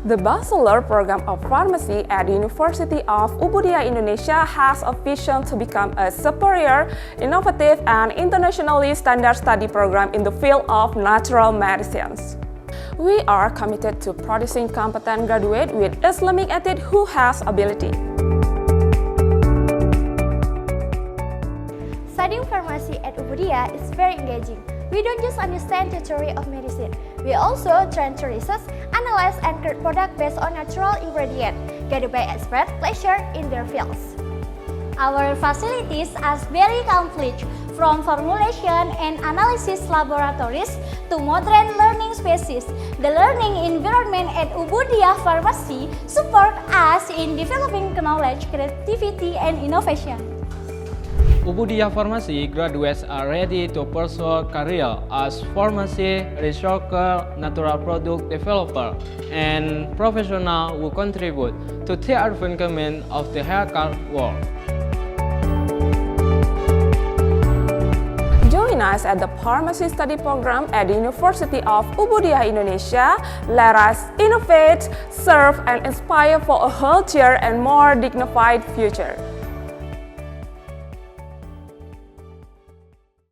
The Bachelor Program of Pharmacy at the University of Ubudiyah, Indonesia has a vision to become a superior, innovative, and internationally standard study program in the field of natural medicines. We are committed to producing competent graduates with Islamic ethics who has ability. Studying pharmacy at Ubudiyah is very engaging. We don't just understand the theory of medicine, we also try to research, analyze, and create products based on natural ingredients, guided by experts pleasure in their fields. Our facilities are very complete, from formulation and analysis laboratories to modern learning spaces. The learning environment at Ubudiyah Farmasi support us in developing knowledge, creativity, and innovation. Ubudiyah Farmasi graduates are ready to pursue career as pharmacy researcher, natural product developer, and professional who contribute to the advancement of the healthcare world. Join us at the Pharmacy Study Program at the University of Ubudiyah, Indonesia. Let us innovate, serve, and inspire for a healthier and more dignified future.